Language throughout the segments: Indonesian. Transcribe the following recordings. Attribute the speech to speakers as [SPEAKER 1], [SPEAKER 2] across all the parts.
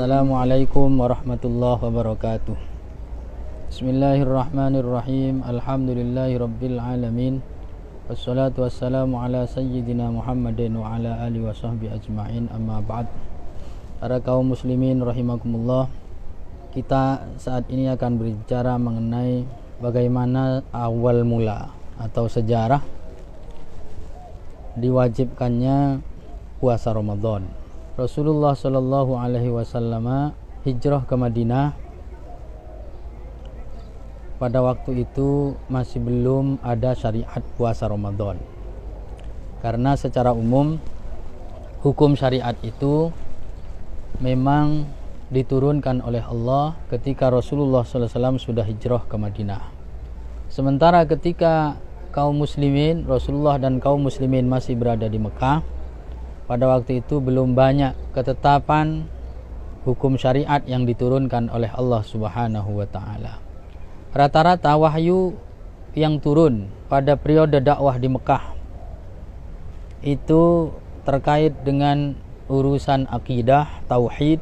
[SPEAKER 1] Assalamualaikum warahmatullahi wabarakatuh. Bismillahirrahmanirrahim. Alhamdulillahirabbil alamin. Wassalatu wassalamu ala sayyidina Muhammadin wa ala alihi wa sahbihi ajma'in. Amma ba'd. Para kaum muslimin rahimakumullah, kita saat ini akan berbicara mengenai bagaimana awal mula atau sejarah diwajibkannya puasa Ramadan. Rasulullah Shallallahu Alaihi Wasallam hijrah ke Madinah. Pada waktu itu masih belum ada syariat puasa Ramadan, karena secara umum hukum syariat itu memang diturunkan oleh Allah ketika Rasulullah SAW sudah hijrah ke Madinah. Sementara ketika kaum muslimin, Rasulullah dan kaum muslimin masih berada di Mekah, pada waktu itu belum banyak ketetapan hukum syariat yang diturunkan oleh Allah Subhanahu wa taala. Rata-rata wahyu yang turun pada periode dakwah di Mekah itu terkait dengan urusan akidah, tauhid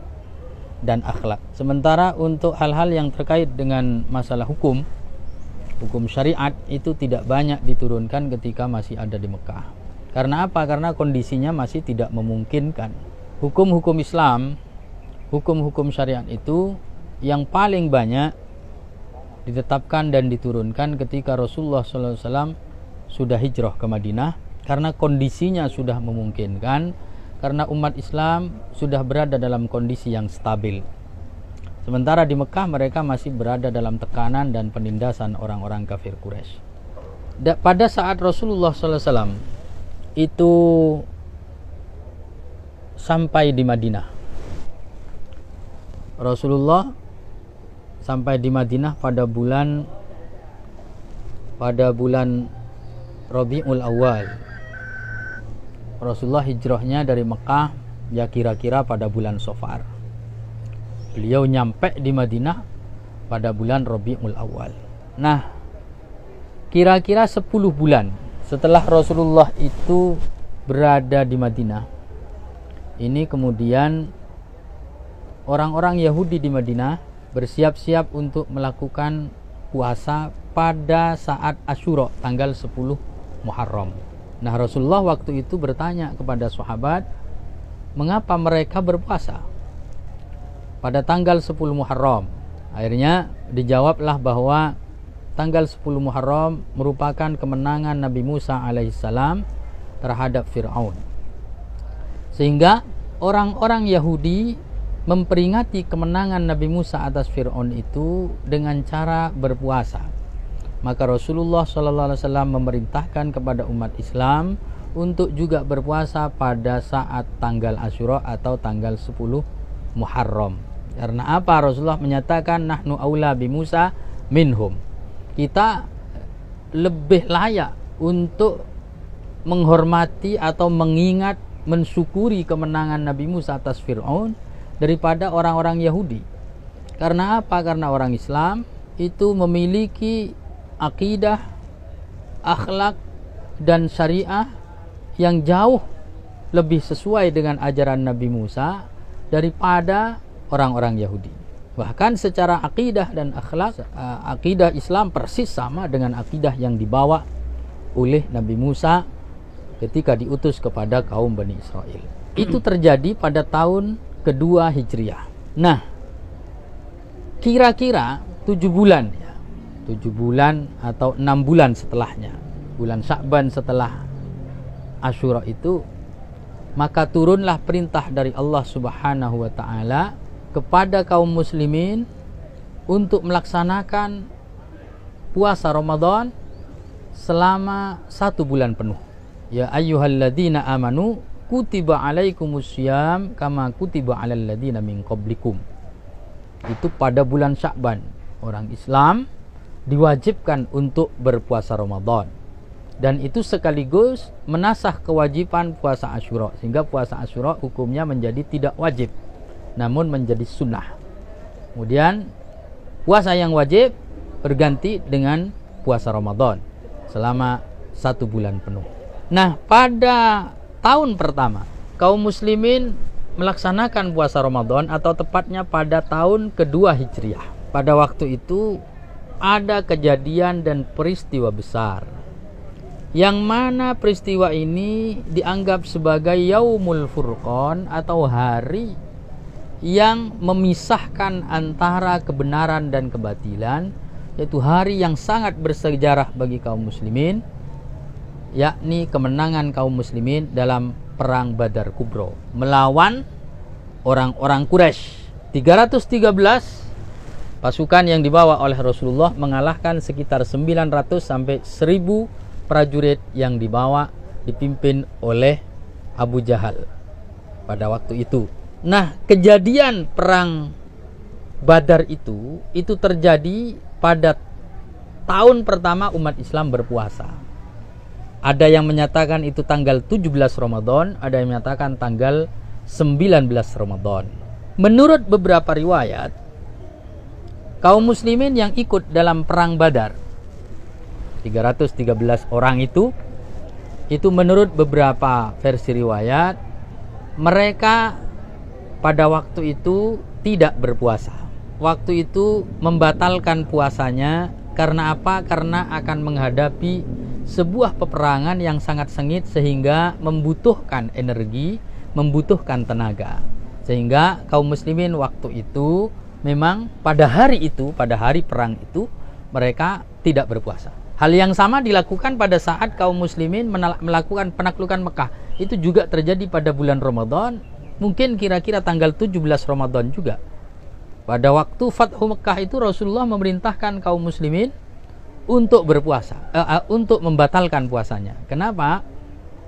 [SPEAKER 1] dan akhlak. Sementara untuk hal-hal yang terkait dengan masalah hukum syariat itu tidak banyak diturunkan ketika masih ada di Mekah. Karena apa? Karena kondisinya masih tidak memungkinkan. Hukum-hukum Islam, hukum-hukum syariat itu yang paling banyak ditetapkan dan diturunkan ketika Rasulullah SAW sudah hijrah ke Madinah, karena kondisinya sudah memungkinkan, karena umat Islam sudah berada dalam kondisi yang stabil. Sementara di Mekah mereka masih berada dalam tekanan dan penindasan orang-orang kafir Quraisy. Pada saat Rasulullah SAW itu sampai di Madinah, Rasulullah sampai di Madinah pada bulan Rabiul Awal. Rasulullah hijrahnya dari Mekah ya kira-kira pada bulan Safar. Beliau nyampe di Madinah pada bulan Rabiul Awal. Nah, kira-kira 10 bulan setelah Rasulullah itu berada di Madinah, ini kemudian orang-orang Yahudi di Madinah bersiap-siap untuk melakukan puasa pada saat Asyura, tanggal 10 Muharram. Nah, Rasulullah waktu itu bertanya kepada sahabat, mengapa mereka berpuasa pada tanggal 10 Muharram? Akhirnya dijawablah bahwa tanggal 10 Muharram merupakan kemenangan Nabi Musa alaihissalam terhadap Fir'aun. Sehingga orang-orang Yahudi memperingati kemenangan Nabi Musa atas Fir'aun itu dengan cara berpuasa. Maka Rasulullah SAW memerintahkan kepada umat Islam untuk juga berpuasa pada saat tanggal Asyura atau tanggal 10 Muharram. Karena apa? Rasulullah menyatakan nahnu aula bi Musa minhum. Kita lebih layak untuk menghormati atau mengingat, mensyukuri kemenangan Nabi Musa atas Fir'aun daripada orang-orang Yahudi. Karena apa? Karena orang Islam itu memiliki akidah, akhlak dan syariah yang jauh lebih sesuai dengan ajaran Nabi Musa daripada orang-orang Yahudi. Bahkan secara akidah dan akhlak, akidah Islam persis sama dengan akidah yang dibawa oleh Nabi Musa ketika diutus kepada kaum Bani Israel. Itu terjadi pada tahun kedua Hijriah. Nah, kira-kira 7 bulan ya, 7 bulan atau 6 bulan setelahnya, bulan Sya'ban setelah Asyura itu, maka turunlah perintah dari Allah Subhanahu wa taala kepada kaum muslimin untuk melaksanakan puasa Ramadan selama 1 bulan penuh. Ya ayyuhalladzina amanu kutiba alaikumussyam kama kutiba alal ladzina min qablikum. Itu pada bulan Sya'ban orang Islam diwajibkan untuk berpuasa Ramadan, dan itu sekaligus menasakh kewajiban puasa Asyura, sehingga puasa Asyura hukumnya menjadi tidak wajib namun menjadi sunnah. Kemudian puasa yang wajib berganti dengan puasa Ramadan selama 1 bulan penuh. Nah, pada tahun pertama kaum muslimin melaksanakan puasa Ramadan, atau tepatnya pada tahun kedua Hijriah. Pada waktu itu ada kejadian dan peristiwa besar, yang mana peristiwa ini dianggap sebagai Yaumul Furqan, atau hari yang memisahkan antara kebenaran dan kebatilan, yaitu hari yang sangat bersejarah bagi kaum muslimin, yakni kemenangan kaum muslimin dalam perang Badar Kubro melawan orang-orang Quraisy. 313 pasukan yang dibawa oleh Rasulullah mengalahkan sekitar 900 sampai 1000 prajurit yang dipimpin oleh Abu Jahal pada waktu itu. Nah, kejadian perang Badar itu terjadi pada tahun pertama umat Islam berpuasa. Ada yang menyatakan itu tanggal 17 Ramadan, ada yang menyatakan tanggal 19 Ramadan. Menurut beberapa riwayat, kaum muslimin yang ikut dalam perang Badar, 313 orang itu menurut beberapa versi riwayat, mereka pada waktu itu tidak berpuasa. Waktu itu membatalkan puasanya. Karena apa? Karena akan menghadapi sebuah peperangan yang sangat sengit, sehingga membutuhkan energi, membutuhkan tenaga. Sehingga kaum muslimin waktu itu memang pada hari perang itu mereka tidak berpuasa. Hal yang sama dilakukan pada saat kaum muslimin melakukan penaklukan Mekah. Itu juga terjadi pada bulan Ramadan, mungkin kira-kira tanggal 17 Ramadan juga. Pada waktu Fathu Mekah itu Rasulullah memerintahkan kaum muslimin untuk berpuasa, untuk membatalkan puasanya. Kenapa?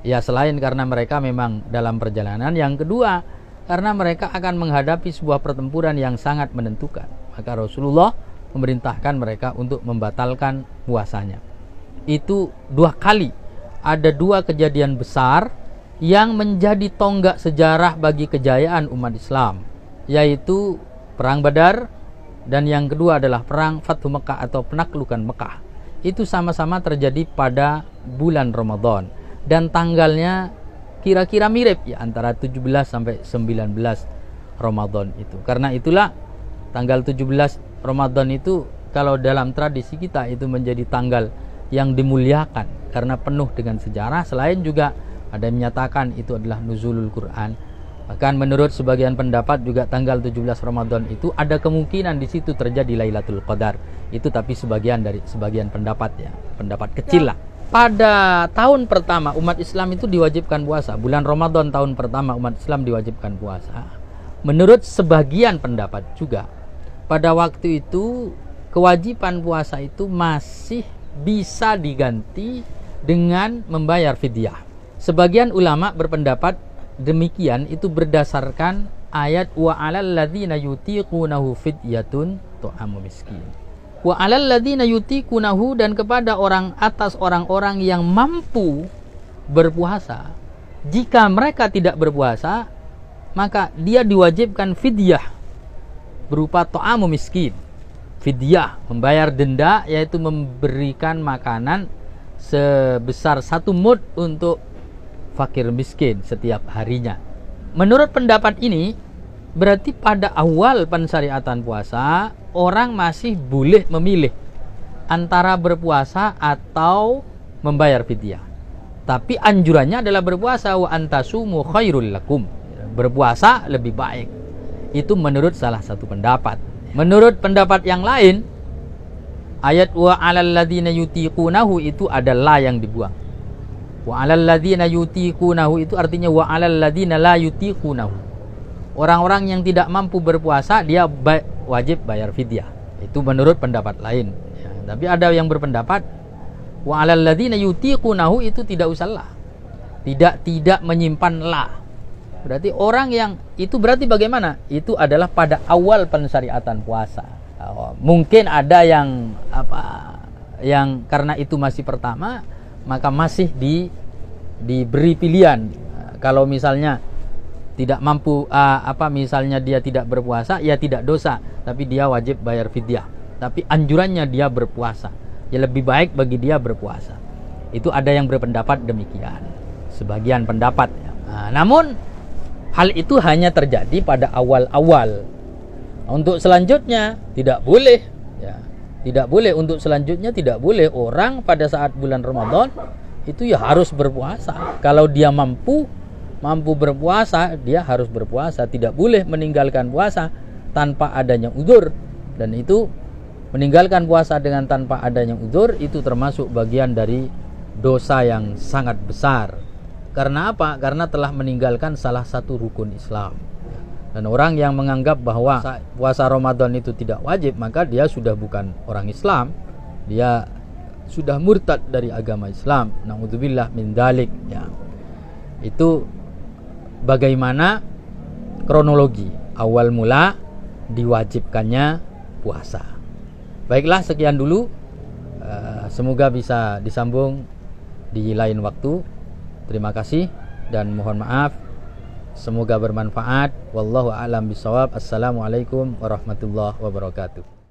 [SPEAKER 1] Ya, selain karena mereka memang dalam perjalanan, yang kedua karena mereka akan menghadapi sebuah pertempuran yang sangat menentukan. Maka Rasulullah memerintahkan mereka untuk membatalkan puasanya. Itu 2 kali ada 2 kejadian besar yang menjadi tonggak sejarah bagi kejayaan umat Islam, yaitu perang Badar, dan yang kedua adalah perang Fathu Mekah atau penaklukan Mekah. Itu sama-sama terjadi pada bulan Ramadan, dan tanggalnya kira-kira mirip ya, antara 17 sampai 19 Ramadan itu. Karena itulah tanggal 17 Ramadan itu kalau dalam tradisi kita itu menjadi tanggal yang dimuliakan karena penuh dengan sejarah. Selain juga ada yang menyatakan itu adalah nuzulul Quran. Bahkan menurut sebagian pendapat juga tanggal 17 Ramadan itu ada kemungkinan di situ terjadi Lailatul Qadar. Itu tapi sebagian pendapat ya, pendapat kecil lah. Pada tahun pertama umat Islam itu diwajibkan puasa. Bulan Ramadan tahun pertama umat Islam diwajibkan puasa. Menurut sebagian pendapat juga, pada waktu itu kewajiban puasa itu masih bisa diganti dengan membayar fidyah. Sebagian ulama berpendapat demikian itu berdasarkan ayat wa 'alal ladzina yutiqunahu fidyatun tu'amu miskin. Wa 'alal ladzina yutiqunahu, dan kepada orang-orang yang mampu berpuasa, jika mereka tidak berpuasa maka dia diwajibkan fidyah berupa tu'amu miskin. Fidyah, membayar denda, yaitu memberikan makanan sebesar 1 mud untuk fakir miskin setiap harinya. Menurut pendapat ini, berarti pada awal pensyariatan puasa orang masih boleh memilih antara berpuasa atau membayar fidyah. Tapi anjurannya adalah berpuasa, wa antasumu khairul lakum. Berpuasa lebih baik. Itu menurut salah satu pendapat. Menurut pendapat yang lain, ayat wa 'alal ladzina yutiqunahu itu adalah yang dibuang. Wa 'alal ladzina yutiqunahu itu artinya wa 'alal ladzina la yutiqunahu. Orang-orang yang tidak mampu berpuasa dia wajib bayar fidyah. Itu menurut pendapat lain ya. Tapi ada yang berpendapat wa 'alal ladzina yutiqunahu itu tidak usahlah. Tidak menyimpan la. Berarti orang yang itu berarti bagaimana? Itu adalah pada awal pensyariatan puasa. Mungkin ada yang yang karena itu masih pertama, maka masih diberi pilihan. Kalau misalnya tidak mampu misalnya dia tidak berpuasa, ya tidak dosa, tapi dia wajib bayar fidyah. Tapi anjurannya dia berpuasa. Ya lebih baik bagi dia berpuasa. Itu ada yang berpendapat demikian. Sebagian pendapat ya. Namun Hal itu hanya terjadi pada awal-awal. Untuk selanjutnya tidak boleh, ya. Tidak boleh, untuk selanjutnya tidak boleh orang pada saat bulan Ramadan itu ya harus berpuasa. Kalau dia mampu berpuasa, dia harus berpuasa. Tidak boleh meninggalkan puasa tanpa adanya uzur. Dan itu meninggalkan puasa dengan tanpa adanya uzur itu termasuk bagian dari dosa yang sangat besar. Karena apa? Karena telah meninggalkan salah satu rukun Islam. Dan orang yang menganggap bahwa puasa Ramadan itu tidak wajib, maka dia sudah bukan orang Islam. Dia sudah murtad dari agama Islam. Na'udzubillah min dzalik, ya. Itu bagaimana kronologi awal mula diwajibkannya puasa. Baiklah, sekian dulu. Semoga bisa disambung di lain waktu. Terima kasih dan mohon maaf. Semoga bermanfaat. Wallahu a'lam bishawab. Assalamualaikum warahmatullahi wabarakatuh.